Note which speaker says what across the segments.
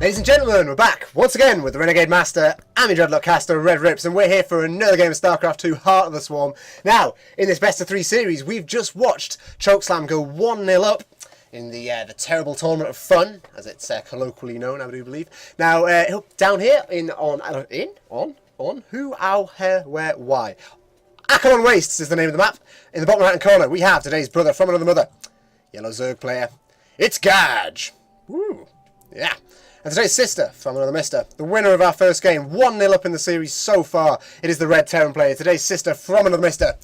Speaker 1: Ladies and gentlemen, we're back once again with the Renegade Master, I'm your Dreadlock caster, RedRipz, and we're here for another game of StarCraft 2 Heart of the Swarm. Now, in this best of 3 series, we've just watched Chokeslam go 1-0 up in the terrible tournament of fun, as it's colloquially known, I do believe. Now, down here on who, how, where, why. Acheron Wastes is the name of the map. In the bottom right hand corner, we have today's brother from another mother, Yellow Zerg player. It's Gaj. Woo, yeah. And today's sister from another mister, the winner of our first game, 1-0 up in the series so far. It is the Red Terran player, today's sister from another mister.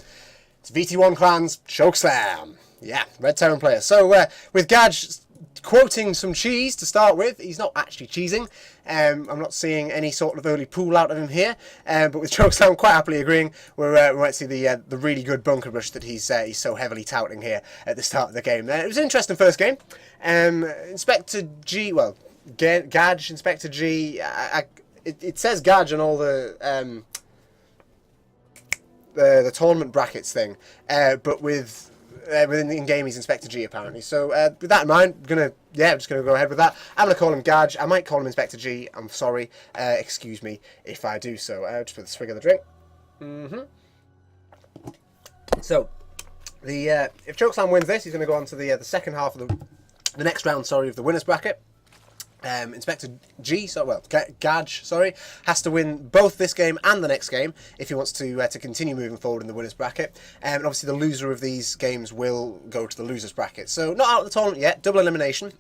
Speaker 1: It's VT1 Clan's Chokeslam. Yeah, Red Terran player. So with Gaj quoting some Chiz to start with, he's not actually cheesing. I'm not seeing any sort of early pool out of him here. But with Chokeslam quite happily agreeing, we might see the really good bunker rush that he's so heavily touting here at the start of the game. It was an interesting first game. Inspector G, well, Gaj, Inspector G. It says Gaj on all the tournament brackets thing, but within the in-game he's Inspector G apparently. So with that in mind, I'm just gonna go ahead with that. I'm gonna call him Gaj. I might call him Inspector G. I'm sorry. Excuse me if I do so. Just with a swig of the drink. So if Chokeslam wins this, he's gonna go on to the second half of the next round. Sorry, of the winners bracket. Inspector G, Gaj, has to win both this game and the next game if he wants to continue moving forward in the winners bracket. And obviously the loser of these games will go to the losers bracket. So not out of the tournament yet, double elimination.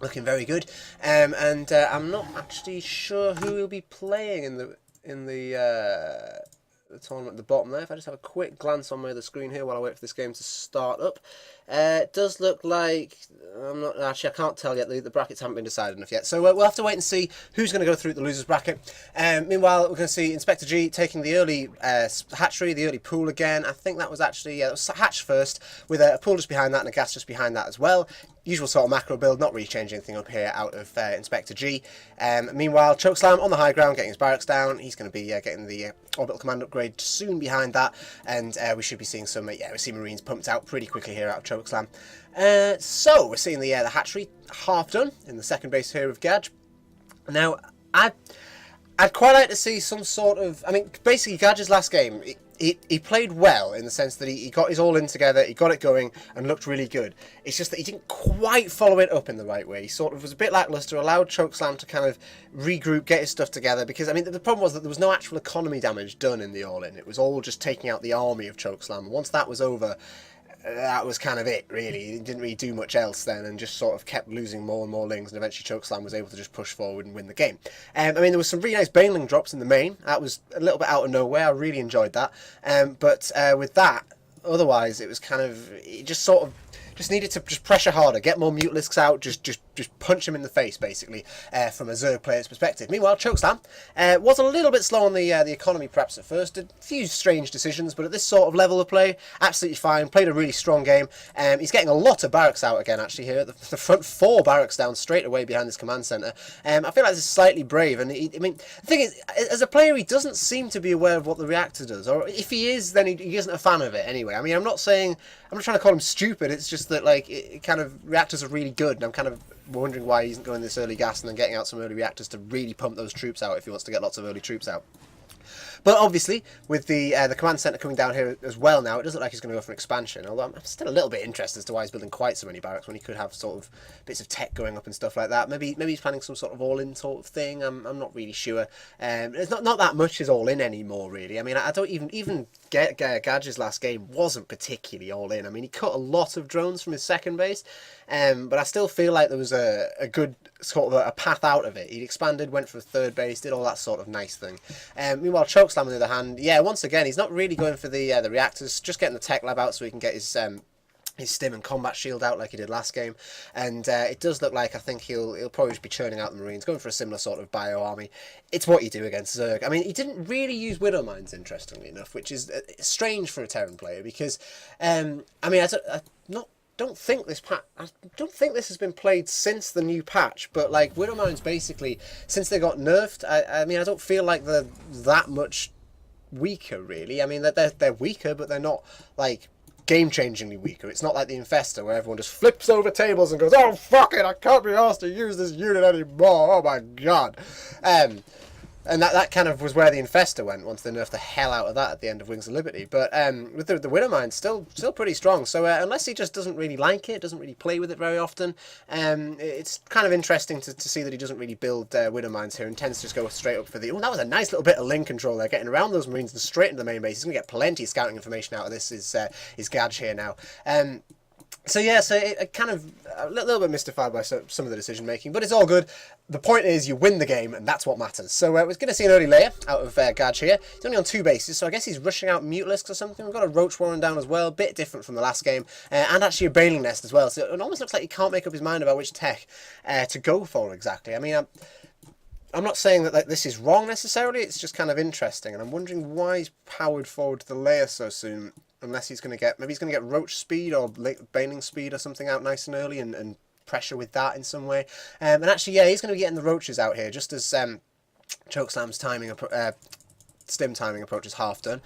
Speaker 1: Looking very good. And I'm not actually sure who he'll be playing in the tournament at the bottom there. If I just have a quick glance on my other screen here while I wait for this game to start up. It does look like, I can't tell yet, the brackets haven't been decided enough yet. So we'll have to wait and see who's going to go through the losers bracket. Meanwhile, we're going to see Inspector G taking the early hatchery, the early pool again. I think that was actually, it was hatch first, with a pool just behind that and a gas just behind that as well. Usual sort of macro build, not really changing anything up here out of Inspector G. Meanwhile, Chokeslam on the high ground, getting his barracks down. He's going to be getting the orbital command upgrade soon behind that, and we should be seeing some, we see Marines pumped out pretty quickly here out of Chokeslam. So we're seeing the hatchery half done in the second base here of Gaj. Now, I'd quite like to see some sort of, basically Gaj's last game, he played well in the sense that he got his all in together, he got it going and looked really good. It's just that he didn't quite follow it up in the right way. He sort of was a bit lackluster, allowed Chokeslam to kind of regroup, get his stuff together, because the problem was that there was no actual economy damage done in the all-in. It was all just taking out the army of Chokeslam. Once that was over, that was kind of it, really. He didn't really do much else then, and just sort of kept losing more and more lings, and eventually Chokeslam was able to just push forward and win the game. There was some really nice Baneling drops in the main. That was a little bit out of nowhere. I really enjoyed that. But with that, otherwise, it was kind of, it just sort of needed to just pressure harder, get more Mutalisks out, just punch him in the face, basically, from a Zerg player's perspective. Meanwhile, Chokeslam was a little bit slow on the economy perhaps at first, did a few strange decisions, but at this sort of level of play, absolutely fine, played a really strong game. He's getting a lot of barracks out again, actually, here. The front 4 barracks down straight away behind this command centre. I feel like this is slightly brave, and the thing is, as a player, he doesn't seem to be aware of what the reactor does, or if he is, then he isn't a fan of it anyway. I'm not trying to call him stupid, it's just that, it kind of, reactors are really good, and I'm kind of wondering why he isn't going this early gas and then getting out some early reactors to really pump those troops out if he wants to get lots of early troops out. But obviously, with the command centre coming down here as well now, it doesn't look like he's going to go for an expansion, although I'm still a little bit interested as to why he's building quite so many barracks when he could have sort of bits of tech going up and stuff like that. Maybe he's planning some sort of all-in sort of thing, I'm not really sure. It's not that much is all-in anymore, really. I don't even Gaj's last game wasn't particularly all-in. He cut a lot of drones from his second base, but I still feel like there was a good sort of a path out of it. He expanded, went for a third base, did all that sort of nice thing. Meanwhile, Chokeslam, on the other hand, once again, he's not really going for the reactors, just getting the tech lab out so he can get his stim and combat shield out like he did last game, and it does look like I think he'll probably just be churning out the Marines, going for a similar sort of bio army. It's what you do against Zerg. He didn't really use Widow Mines, interestingly enough, which is strange for a Terran player because I don't think this has been played since the new patch, but Widow Mines basically since they got nerfed, I don't feel like they're that much weaker really. They're weaker, but they're not game-changingly weaker. It's not like the Infestor, where everyone just flips over tables and goes, oh, fuck it, I can't be asked to use this unit anymore, oh my god. And that kind of was where the Infestor went once they nerfed the hell out of that at the end of Wings of Liberty. But with the Widowmine, still pretty strong. So unless he just doesn't really like it, doesn't really play with it very often, it's kind of interesting to see that he doesn't really build Widowmines here and tends to just go straight up for the... Oh, that was a nice little bit of link control there, getting around those Marines and straight into the main base. He's going to get plenty of scouting information out of this, his Gadge here now. So yeah, so it kind of a little bit mystified by some of the decision making, but it's all good. The point is you win the game, and that's what matters. So we're going to see an early layer out of Gadge here. He's only on 2 bases, so I guess he's rushing out Mutalisks or something. We've got a Roach Warren down as well, a bit different from the last game, and actually a Baneling Nest as well. So it almost looks like he can't make up his mind about which tech to go for exactly. I mean, I'm not saying that this is wrong necessarily. It's just kind of interesting, and I'm wondering why he's powered forward to the layer so soon. Unless he's going to get, maybe he's going to get Roach speed or Baneling speed or something out nice and early and pressure with that in some way. And actually, yeah, he's going to be getting the Roaches out here just as Chokeslam's timing, stim timing approach is half done.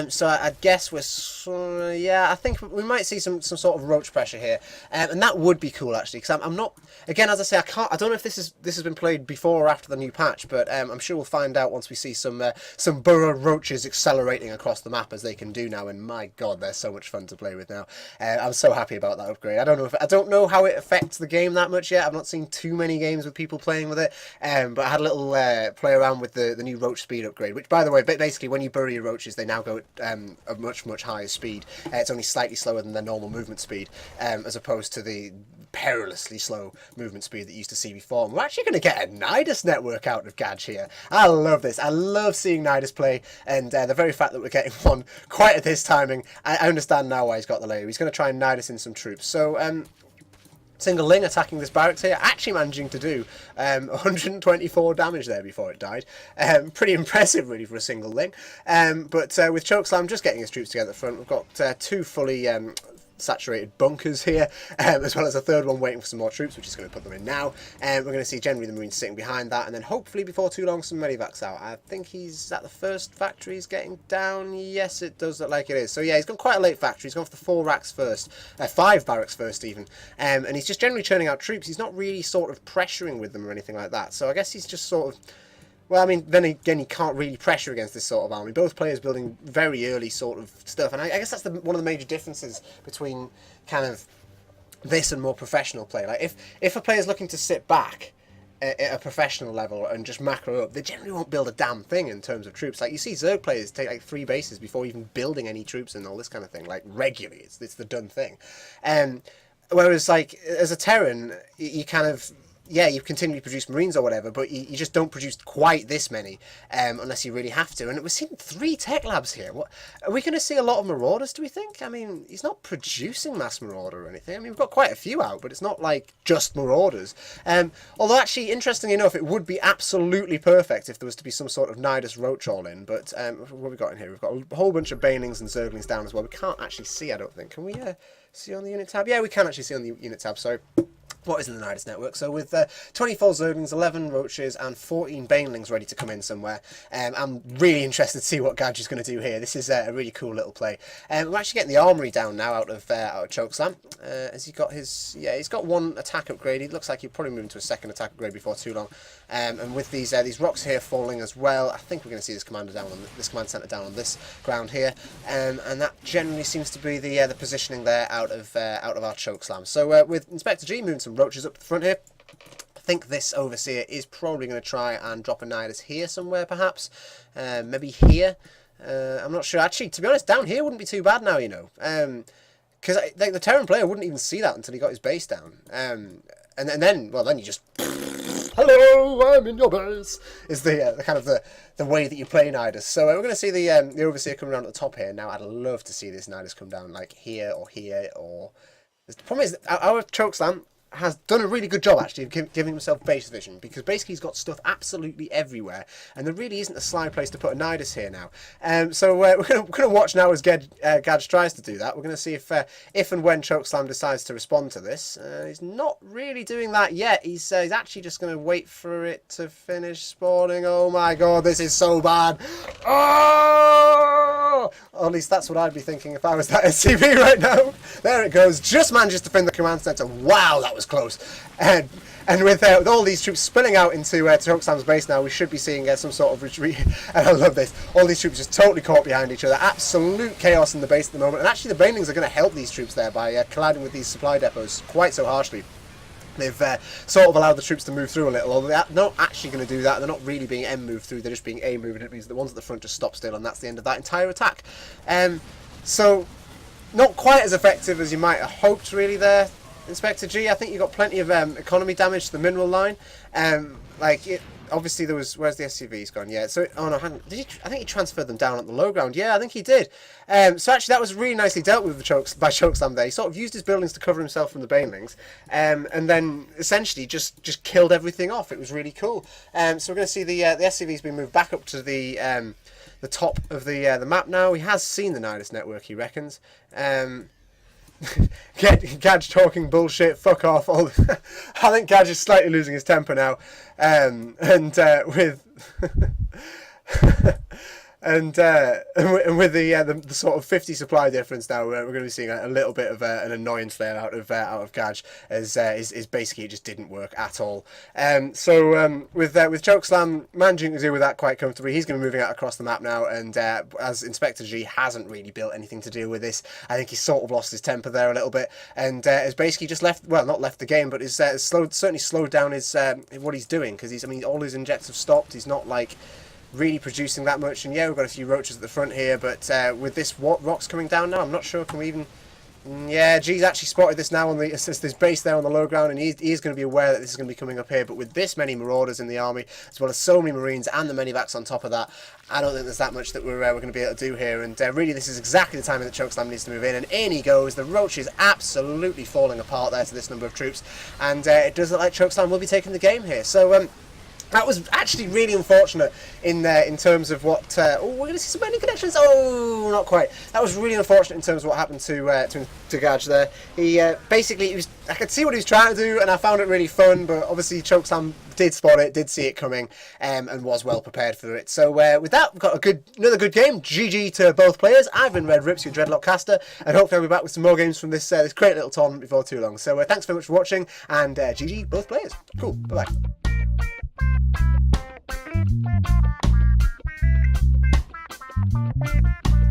Speaker 1: So I guess we're, yeah, I think we might see some sort of Roach pressure here. And that would be cool actually, because I'm not, again, as I say, I don't know if this has been played before or after the new patch, but I'm sure we'll find out once we see some burrow Roaches accelerating across the map as they can do now, and my god, they're so much fun to play with now. I'm so happy about that upgrade. I don't know how it affects the game that much yet. I've not seen too many games with people playing with it, but I had a little play around with the new Roach speed upgrade, which by the way, basically when you bury your Roaches, they now go at a much higher speed. It's only slightly slower than their normal movement speed, as opposed to the perilously slow movement speed that you used to see before. And we're actually going to get a Nidus network out of Gadge here. I love this. I love seeing Nidus play, and the very fact that we're getting one quite at this timing, I understand now why he's got the layer. He's going to try and Nidus in some troops. So Single Ling attacking this barracks here, actually managing to do 124 damage there before it died. Pretty impressive really for a Single Ling. But with Chokeslam just getting his troops together at the front, we've got 2 fully saturated bunkers here, as well as a 3rd one waiting for some more troops, which is going to put them in now. We're going to see generally the Marines sitting behind that, and then hopefully before too long some medivacs out. I think he's at the first factory he's getting down. Yes, it does look like it is. So yeah, he's gone quite a late factory. He's gone for the 4 racks first, 5 barracks first even, and he's just generally churning out troops. He's not really sort of pressuring with them or anything like that. So I guess he's just sort of, well, I mean, then again, you can't really pressure against this sort of army. Both players building very early sort of stuff, and I guess that's one of the major differences between kind of this and more professional play. Like, if a player's looking to sit back at a professional level and just macro up, they generally won't build a damn thing in terms of troops. Like, you see Zerg players take like 3 bases before even building any troops and all this kind of thing, like, regularly. It's the done thing. Whereas, like, as a Terran, you kind of, yeah, you continue to produce Marines or whatever, but you just don't produce quite this many unless you really have to. And we're seeing 3 tech labs here. What, are we going to see a lot of Marauders, do we think? I mean, he's not producing mass Marauder or anything. I mean, we've got quite a few out, but it's not like just Marauders. Although, actually, interestingly enough, it would be absolutely perfect if there was to be some sort of Nidus Roach all in. But what have we got in here? We've got a whole bunch of Banelings and Zerglings down as well. We can't actually see, I don't think. Can we see on the unit tab? Yeah, we can actually see on the unit tab, sorry. What is in the Nidus network? So with 24 Zerglings, 11 Roaches, and 14 Banelings ready to come in somewhere, I'm really interested to see what Gadge is going to do here. This is a really cool little play. We're actually getting the armory down now out of Chokeslam. Has he got his? Yeah, he's got 1 attack upgrade. It looks like he'll probably move into a 2nd attack upgrade before too long. And with these rocks here falling as well, I think we're going to see this commander down on this command center down on this ground here, and that generally seems to be the positioning there out of our Chokeslam. So with Inspector G moving some Roaches up to the front here, I think this Overseer is probably going to try and drop a Nidus here somewhere, perhaps. Maybe here. I'm not sure. Actually, to be honest, down here wouldn't be too bad now, you know. Because like, the Terran player wouldn't even see that until he got his base down. And then, well, then you just... Hello, I'm in your base, is the kind of the way that you play Nidus. So we're going to see the Overseer coming around at the top here. Now, I'd love to see this Nidus come down, like, here or here, or... The problem is, our Chokeslam has done a really good job actually of giving himself base vision, because basically he's got stuff absolutely everywhere, and there really isn't a sly place to put a Nidus here now. So we're going to watch now as Gadge tries to do that. We're going to see if and when Chokeslam decides to respond to this. He's not really doing that yet. He's actually just going to wait for it to finish spawning. Oh my god, this is so bad. Oh! Or at least that's what I'd be thinking if I was that SCV right now. There it goes. Just manages to defend the command center. Wow, that was close. And with all these troops spilling out into Chokeslam's base now, we should be seeing some sort of retreat. And I love this. All these troops just totally caught behind each other. Absolute chaos in the base at the moment. And actually the Banelings are going to help these troops there by colliding with these supply depots quite so harshly. They've sort of allowed the troops to move through a little, although they're not actually going to do that. They're not really being M moved through, they're just being A moved, and it means the ones at the front just stop still, and that's the end of that entire attack. So, not quite as effective as you might have hoped, really, there, Inspector G. I think you got plenty of economy damage to the mineral line. Obviously there was, where's the SCVs gone? Yeah, so, oh no, hang on. I think he transferred them down at the low ground. Yeah, I think he did. So actually that was really nicely dealt with by Chokeslam there. He sort of used his buildings to cover himself from the Banelings, and then essentially just killed everything off. It was really cool. So we're going to see the SCVs being moved back up to the top of the map now. He has seen the Nidus network, he reckons. Gadge talking bullshit, fuck off. I think Gadge is slightly losing his temper now, with and with the sort of 50 supply difference now, we're going to be seeing a little bit of an annoyance there out of Gadge, as is basically it just didn't work at all. So with Chokeslam managing to deal with that quite comfortably, he's going to be moving out across the map now, and as Inspector G hasn't really built anything to deal with this, I think he's sort of lost his temper there a little bit, and has basically just left, well, not left the game, but is certainly slowed down his what he's doing, because all his injects have stopped. He's not like really producing that much, and yeah, we've got a few roaches at the front here, but with this rocks coming down now, I'm not sure, can we even... Yeah, G's actually spotted this now on this base there on the low ground, and he's going to be aware that this is going to be coming up here, but with this many marauders in the army, as well as so many marines and the medevacs on top of that, I don't think there's that much that we're going to be able to do here, and really this is exactly the time that Chokeslam needs to move in, and in he goes. The roach is absolutely falling apart there to this number of troops, and it does look like Chokeslam will be taking the game here. So that was actually really unfortunate in terms of what... oh, we're going to see some ending connections. Oh, not quite. That was really unfortunate in terms of what happened to Gadge there. He basically, I could see what he was trying to do, and I found it really fun, but obviously Chokeslam did spot it, did see it coming, and was well prepared for it. So with that, we've got another good game. GG to both players. I've been RedRipz, your Dreadlock caster, and hopefully I'll be back with some more games from this great little tournament before too long. So thanks very much for watching, and GG both players. Cool. Bye-bye. Thank you.